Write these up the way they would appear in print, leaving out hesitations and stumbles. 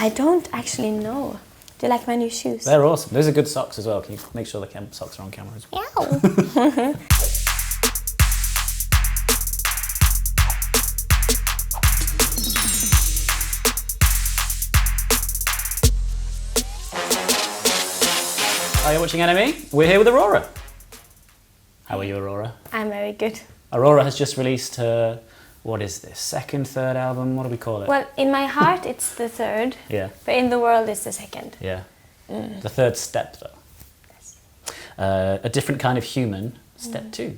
I don't actually know. Do you like my new shoes? They're awesome. Those are good socks as well. Can you make sure the socks are on camera as well? Ow. Are you watching NME? We're here with Aurora. How are you, Aurora? I'm very good. Aurora has just released her, what is this, second, third album? What do we call it? Well, in my heart it's the third, Yeah. but in the world it's the second. Yeah. The third step, though. Yes. A different kind of human, step 2.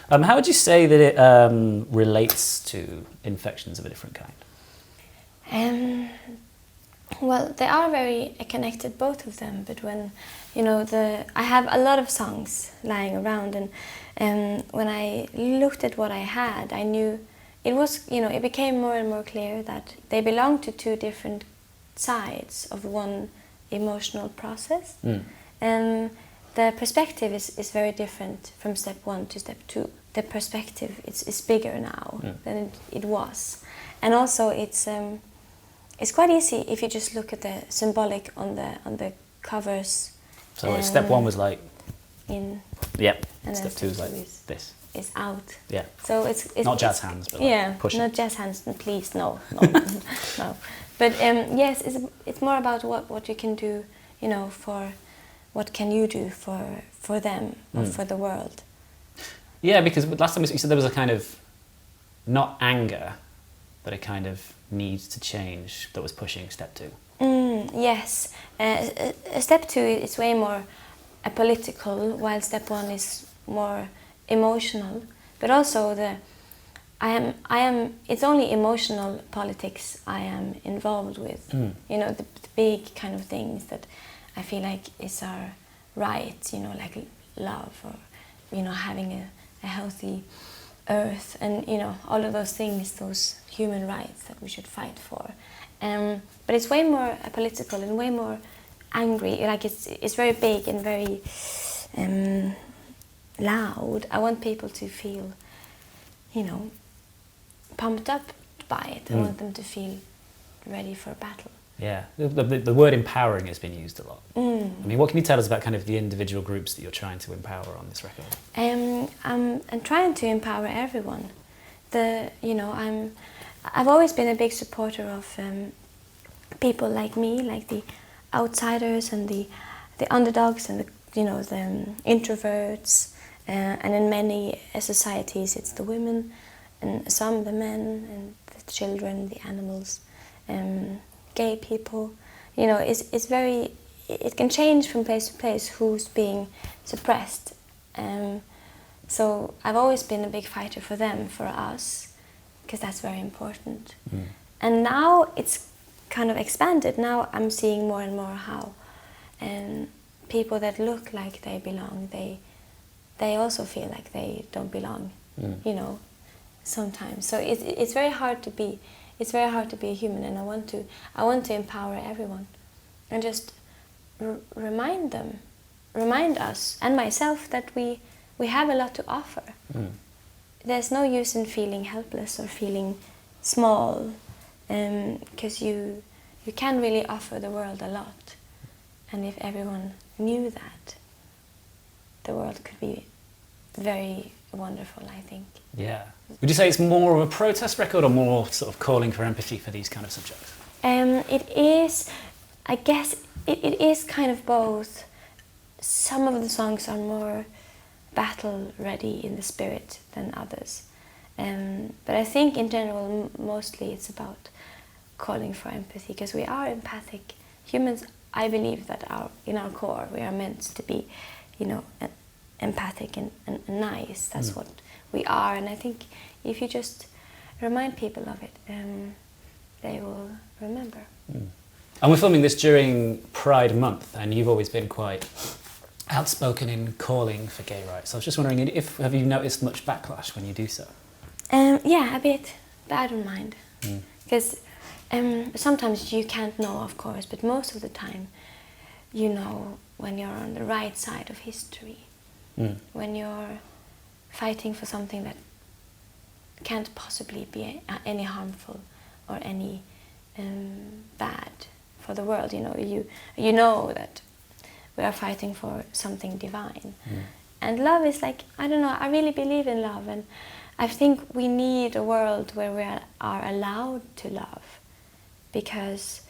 How would you say that it relates to infections of a different kind? Well, they are very connected, both of them, but when, I have a lot of songs lying around, and when I looked at what I had, I knew it was, it became more and more clear that they belong to two different sides of one emotional process. And the perspective is very different from step 1 to step 2. The perspective is bigger now than it was. And also it's quite easy if you just look at the symbolic on the covers. So step 1 was like... in. Yep. And Step 2 is like this. Is out. Yeah. So it's not jazz hands, but like pushing. Not jazz hands, please, no. No. But yes, it's more about what you can do, for what can you do for them or for the world. Yeah, because last time you said there was a kind of not anger, but a kind of need to change that was pushing step 2. Yes, step 2 is way more political, while step 1 is more emotional. But also it's only emotional politics I am involved with. The big kind of things that I feel like is our right, like love or, having a healthy earth and, all of those things, those human rights that we should fight for. But it's way more political and way more angry. Like it's very big and very loud. I want people to feel, pumped up by it. I want them to feel ready for battle. Yeah, the word empowering has been used a lot. I mean, what can you tell us about kind of the individual groups that you're trying to empower on this record? I'm trying to empower everyone. I've always been a big supporter of people like me, like the outsiders and the underdogs and the introverts. And in many societies, it's the women, and some the men, and the children, the animals, gay people. It's very. It can change from place to place who's being suppressed. So I've always been a big fighter for them, for us, because that's very important. And now it's kind of expanded. Now I'm seeing more and more how people that look like they belong, they also feel like they don't belong, sometimes. So it's very hard to be. It's very hard to be a human, and I want to empower everyone, and just remind us, and myself, that we have a lot to offer. There's no use in feeling helpless or feeling small, because you can really offer the world a lot, and if everyone knew that, the world could be very wonderful, I think. Yeah. Would you say it's more of a protest record or more sort of calling for empathy for these kind of subjects? It is, I guess, it is kind of both. Some of the songs are more battle ready in the spirit than others. But I think in general, mostly it's about calling for empathy, because we are empathic humans. I believe that in our core we are meant to be, empathic and nice. That's what we are, and I think if you just remind people of it, they will remember. And we're filming this during Pride Month, and you've always been quite outspoken in calling for gay rights. I was just wondering, have you noticed much backlash when you do so? Yeah, a bit, but I don't mind, because sometimes you can't know, of course, but most of the time, when you're on the right side of history. When you're fighting for something that can't possibly be any harmful or any bad for the world. You know that we are fighting for something divine. And love is like, I don't know, I really believe in love, and I think we need a world where we are allowed to love, because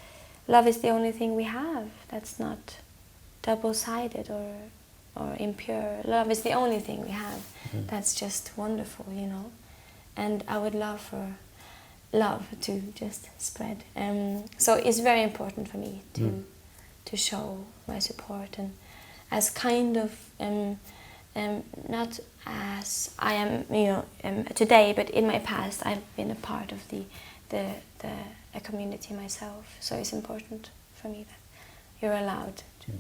love is the only thing we have that's not double-sided or impure. Love is the only thing we have that's just wonderful, and I would love for love to just spread. So it's very important for me to show my support, and as kind of not as I am today, but in my past I've been a part of a community myself. So it's important for me that you're allowed to.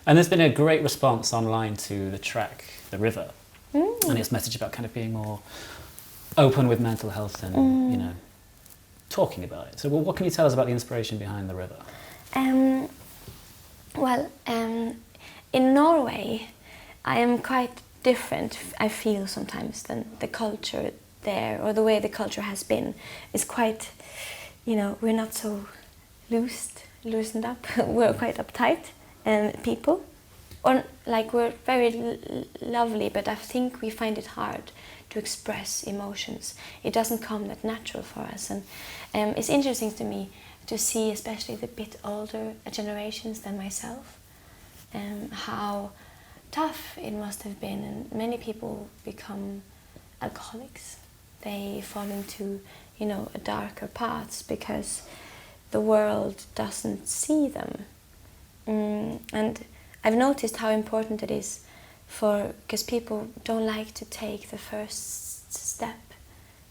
And there's been a great response online to the track The River, and its message about kind of being more open with mental health and talking about it. So what can you tell us about the inspiration behind The River? In Norway, I am quite different, I feel sometimes, than the culture there, or the way the culture has been. It's quite, we're not so loosened up. We're quite uptight people. Or like, we're very lovely, but I think we find it hard to express emotions. It doesn't come that natural for us. And it's interesting to me to see, especially the bit older generations than myself, how tough it must have been, and many people become alcoholics. They fall into, darker paths because the world doesn't see them. And I've noticed how important it is because people don't like to take the first step.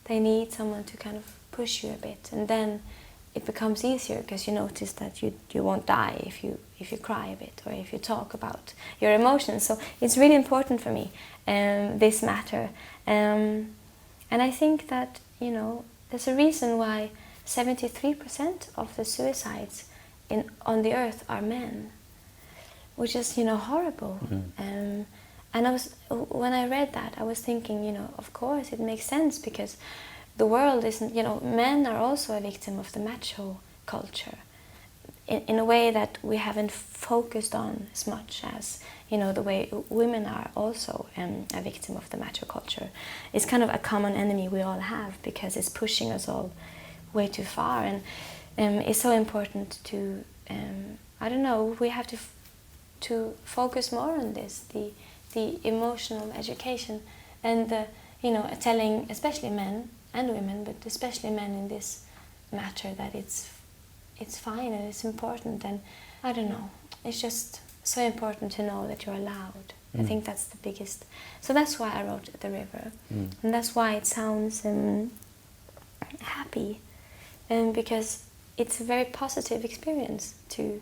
They need someone to kind of push you a bit, and then it becomes easier because you notice that you won't die if you cry a bit or if you talk about your emotions. So it's really important for me, this matter. And I think that, there's a reason why 73% of the suicides on the earth are men, which is, horrible. And when I read that, I was thinking, of course it makes sense, because the world isn't, men are also a victim of the macho culture in a way that we haven't focused on as much as, the way women are also a victim of the macho culture. It's kind of a common enemy we all have, because it's pushing us all way too far. And it's so important to, we have to focus more on this, the emotional education, and telling especially men and women, but especially men in this matter, that it's fine and it's important. And it's just so important to know that you're allowed. I think that's the biggest. So that's why I wrote The River, and that's why it sounds happy, because it's a very positive experience to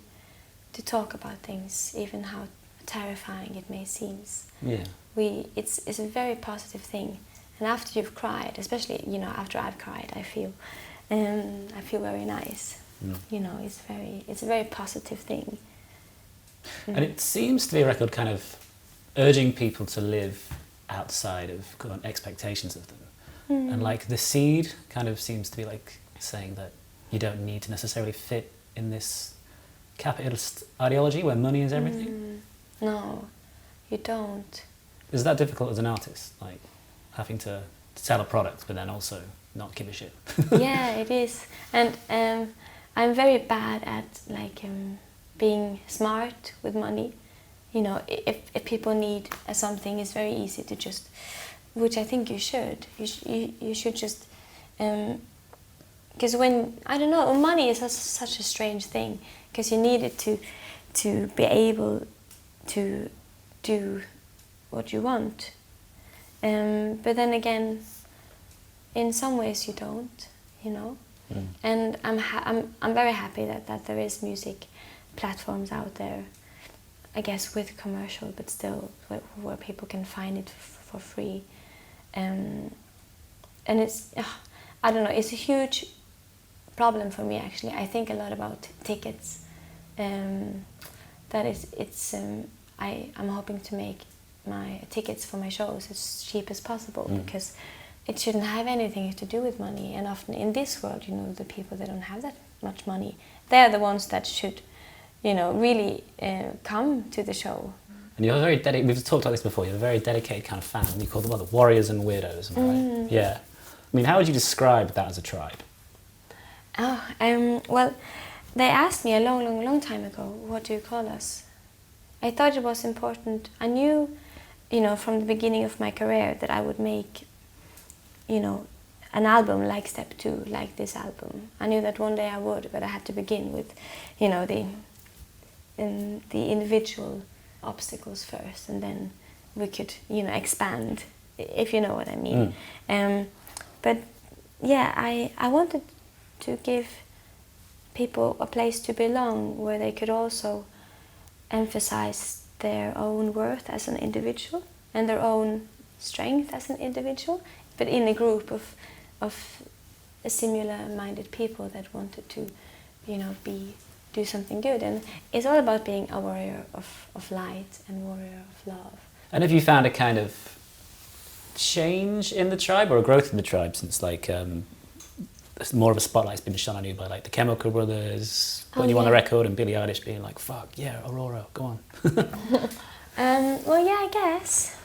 talk about things, even how terrifying it may seem. Yeah. It's a very positive thing, and after you've cried, especially after I've cried, I feel very nice. It's a very positive thing. And it seems to be a record kind of urging people to live outside of expectations of them. And like the seed kind of seems to be like saying that you don't need to necessarily fit in this capitalist ideology where money is everything. No, you don't. Is that difficult as an artist, like having to sell a product but then also not give a shit? Yeah, it is. And I'm very bad at being smart with money. If people need something, it's very easy to just, which I think you should. You should just, because money is such a strange thing, because you need it to be able to do what you want. But then again, in some ways you don't, And I'm very happy that there is music platforms out there, I guess with commercial, but still where people can find it for free. And it's, it's a huge problem for me actually. I think a lot about tickets. I'm hoping to make my tickets for my shows as cheap as possible, because it shouldn't have anything to do with money. And often in this world, the people that don't have that much money they're the ones that should, really come to the show. And you're very dedicated. We've talked about this before. You're a very dedicated kind of fan. You call them the warriors and weirdos, am I right? Yeah. I mean, how would you describe that as a tribe? Well, they asked me a long time ago, what do you call us? I thought it was important. I knew, from the beginning of my career that I would make, an album like Step 2, like this album. I knew that one day I would, but I had to begin with, the individual obstacles first, and then we could, expand, if you know what I mean. But yeah, I wanted to give people a place to belong where they could also emphasize their own worth as an individual and their own strength as an individual, but in a group of similar-minded people that wanted to, do something good. And it's all about being a warrior of light and warrior of love. And have you found a kind of change in the tribe or a growth in the tribe since more of a spotlight's been shone on you by the Chemical Brothers, putting you on the record, and Billie Eilish being like, fuck, yeah, Aurora, go on. Well, yeah, I guess.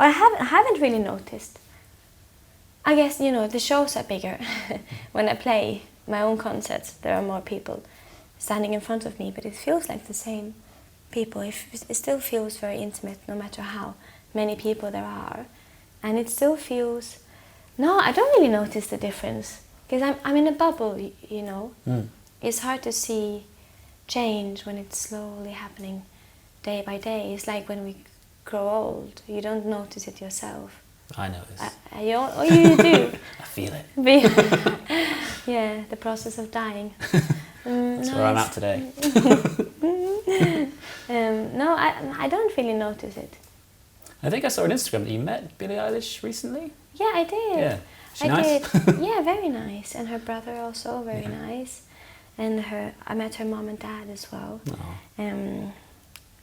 I haven't really noticed. I guess, the shows are bigger. When I play my own concerts, there are more people standing in front of me, but it feels like the same people. It still feels very intimate, no matter how many people there are. And it still feels... No, I don't really notice the difference. Because I'm in a bubble, It's hard to see change when it's slowly happening day by day. It's like when we grow old, you don't notice it yourself. I notice. You do? I feel it. Yeah, the process of dying. That's where I'm at today. No, I don't really notice it. I think I saw on Instagram that you met Billie Eilish recently. Yeah, I did. Yeah. She I nice? did. Yeah, very nice. And her brother also, very nice. And I met her mom and dad as well. Oh.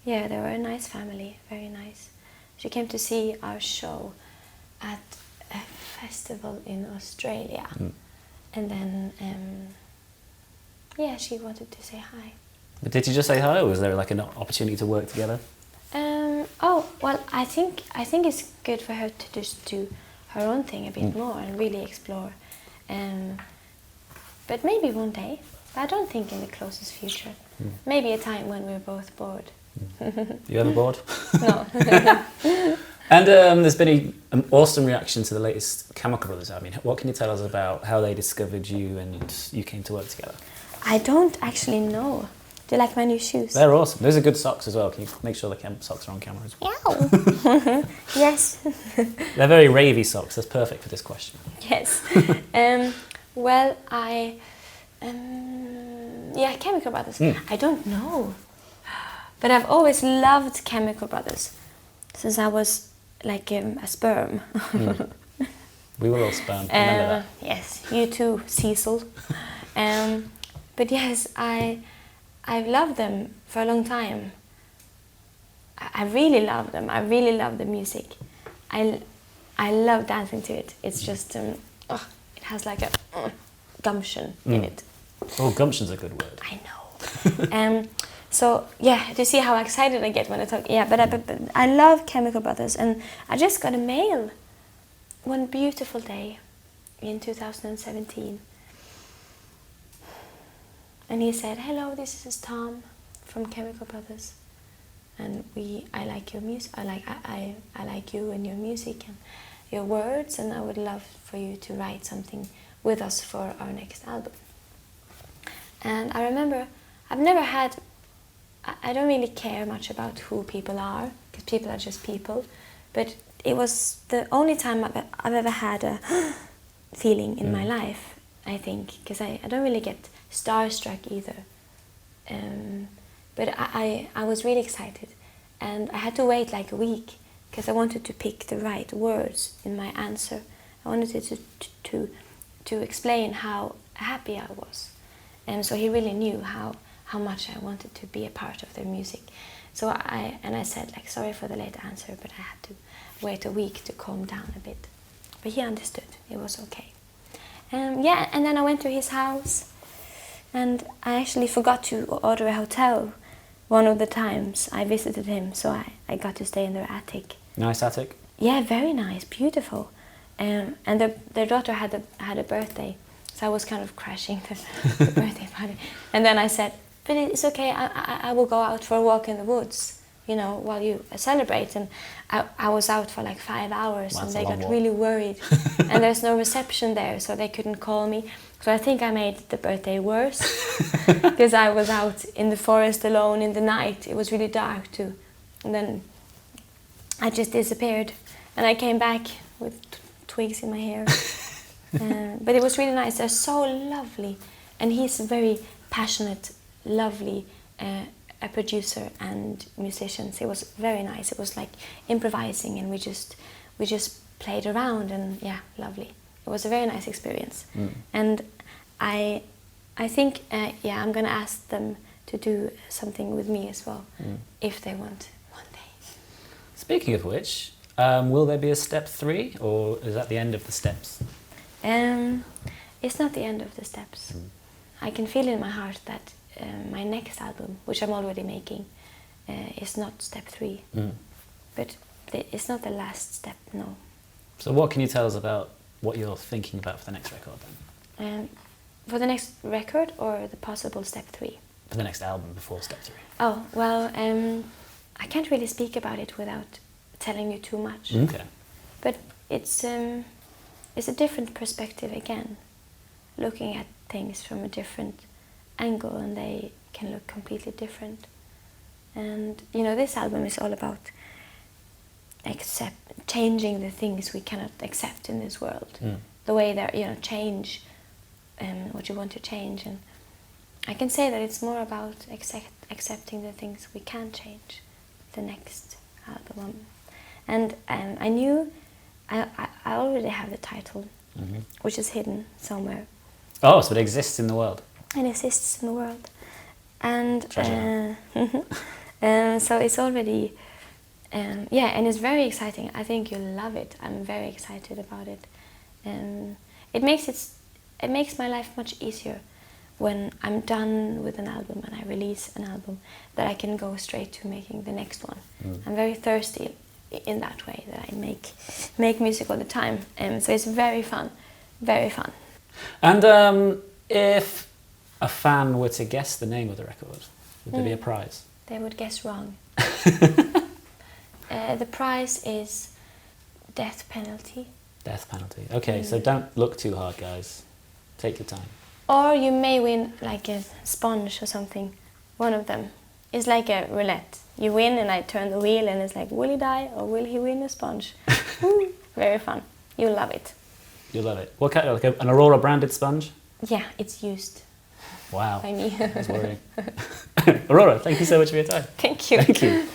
Yeah, they were a nice family, very nice. She came to see our show at a festival in Australia. And then, yeah, she wanted to say hi. But did you just say hi, or was there an opportunity to work together? Oh, well, I think it's good for her to just do her own thing a bit more and really explore. But maybe one day. But I don't think in the closest future. Maybe a time when we're both bored. You ever bored? No. And there's been an awesome reaction to the latest Chemical Brothers album. What can you tell us about how they discovered you and you came to work together? I don't actually know. Do you like my new shoes? They're awesome. Those are good socks as well. Can you make sure the socks are on camera as well? Ow. Yes. They're very ravey socks. That's perfect for this question. Yes. Well, yeah, Chemical Brothers. I don't know. But I've always loved Chemical Brothers since I was like a sperm. We were all sperm. Remember that? Yes, you too, Cecil. But yes, I've loved them for a long time. I really love them. I really love the music. I love dancing to it. It's just, it has like a gumption in it. Oh, gumption's a good word. I know. So yeah, to see how excited I get when I talk. Yeah, but I love Chemical Brothers, and I just got a mail one beautiful day in 2017. And he said, "Hello, this is Tom from Chemical Brothers, and I like your music. I like you and your music and your words, and I would love for you to write something with us for our next album." And I remember, I don't really care much about who people are, because people are just people, but it was the only time I've ever had a feeling in my life, I think, because I don't really get starstruck either. But I was really excited, and I had to wait like a week because I wanted to pick the right words in my answer. I wanted to explain how happy I was, and so he really knew how much I wanted to be a part of their music. So I said, like, sorry for the late answer, but I had to wait a week to calm down a bit. But he understood. It was okay. Yeah, and then I went to his house, And I actually forgot to order a hotel one of the times I visited him, so I got to stay in their attic. Nice attic? Yeah, very nice, beautiful. And their daughter had a birthday, so I was kind of crashing the birthday party. And then I said, but it's okay, I will go out for a walk in the woods, you know, while you celebrate. And I was out for like 5 hours, Well, and that's they a long got walk. really worried. And there's no reception there, so they couldn't call me. So I think I made the birthday worse, because I was out in the forest alone in the night. It was really dark too. And then I just disappeared, and I came back with twigs in my hair. But it was really nice. They're so lovely, and he's a very passionate, lovely a producer and musician. So it was very nice. It was like improvising, and we just played around, and yeah, lovely. It was a very nice experience. And I think yeah, I'm gonna ask them to do something with me as well, if they want one day. Speaking of which, will there be a step 3, or is that the end of the steps? It's not the end of the steps. I can feel in my heart that my next album, which I'm already making, is not step 3. But it's not the last step, no. So what can you tell us about what you're thinking about for the next record then? For the next record, or the possible step 3? For the next album before step 3. Oh, well, I can't really speak about it without telling you too much. Okay. But it's a different perspective again, looking at things from a different angle, and they can look completely different. And you know, this album is all about changing the things we cannot accept in this world. The way that, you know, change what you want to change. And I can say that it's more about accepting the things we can change, the next album. And I knew I already have the title, which is hidden somewhere. Oh, so it exists in the world. It exists in the world. And Treasure. so it's already, yeah, and it's very exciting. I think you'll love it. I'm very excited about it. It makes my life much easier when I'm done with an album and I release an album, that I can go straight to making the next one. I'm very thirsty in that way, that I make music all the time. So it's very fun, very fun. And if a fan were to guess the name of the record, would there be a prize? They would guess wrong. The prize is death penalty. Death penalty. Okay, so don't look too hard, guys. Take your time. Or you may win like a sponge or something. One of them. It's like a roulette. You win and I turn the wheel and it's like, will he die or will he win a sponge? Very fun. You'll love it. You'll love it. What kind of, like an Aurora branded sponge? Yeah, it's used Wow. by me. That's worrying. Aurora, thank you so much for your time. Thank you. Thank you.